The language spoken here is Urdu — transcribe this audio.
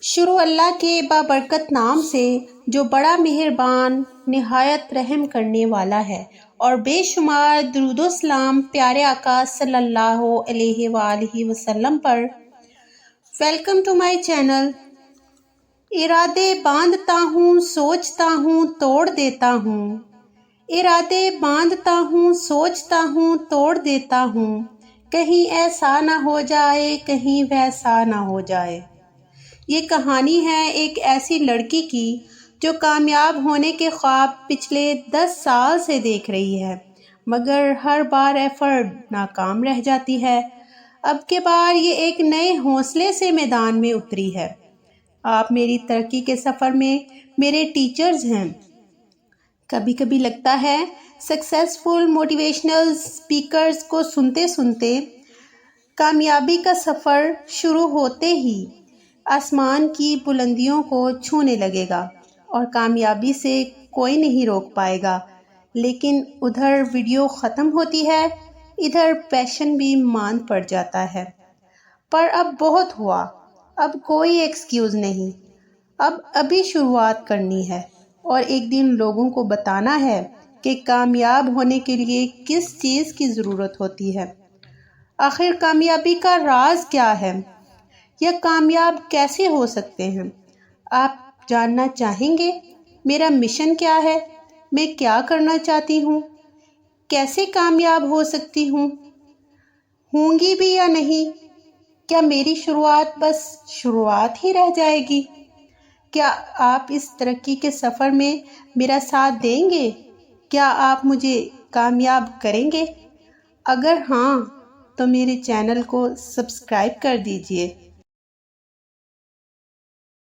شروع اللہ کے بابرکت نام سے جو بڑا مہربان نہایت رحم کرنے والا ہے، اور بے شمار درود و سلام پیارے آقا صلی اللہ علیہ وآلہ وسلم پر۔ Welcome to my channel. ارادے باندھتا ہوں، سوچتا ہوں، توڑ دیتا ہوں۔ ارادے باندھتا ہوں، سوچتا ہوں، توڑ دیتا ہوں، کہیں ایسا نہ ہو جائے، کہیں ویسا نہ ہو جائے۔ یہ کہانی ہے ایک ایسی لڑکی کی جو کامیاب ہونے کے خواب پچھلے 10 سال سے دیکھ رہی ہے، مگر ہر بار ایفرٹ ناکام رہ جاتی ہے۔ اب کے بار یہ ایک نئے حوصلے سے میدان میں اتری ہے۔ آپ میری ترقی کے سفر میں میرے ٹیچرز ہیں۔ کبھی کبھی لگتا ہے سکسیسفل موٹیویشنل اسپیکرز کو سنتے سنتے کامیابی کا سفر شروع ہوتے ہی آسمان کی بلندیوں کو چھونے لگے گا اور کامیابی سے کوئی نہیں روک پائے گا، لیکن ادھر ویڈیو ختم ہوتی ہے، ادھر پیشن بھی ماند پڑ جاتا ہے۔ پر اب بہت ہوا، اب کوئی ایکسکیوز نہیں، ابھی شروعات کرنی ہے اور ایک دن لوگوں کو بتانا ہے کہ کامیاب ہونے کے لیے کس چیز کی ضرورت ہوتی ہے۔ آخر کامیابی کا راز کیا ہے، یا کامیاب کیسے ہو سکتے ہیں؟ آپ جاننا چاہیں گے میرا مشن کیا ہے، میں کیا کرنا چاہتی ہوں، کیسے کامیاب ہو سکتی ہوں گی بھی یا نہیں؟ کیا میری شروعات بس شروعات ہی رہ جائے گی؟ کیا آپ اس ترقی کے سفر میں میرا ساتھ دیں گے؟ کیا آپ مجھے کامیاب کریں گے؟ اگر ہاں تو میرے چینل کو سبسکرائب کر دیجئے۔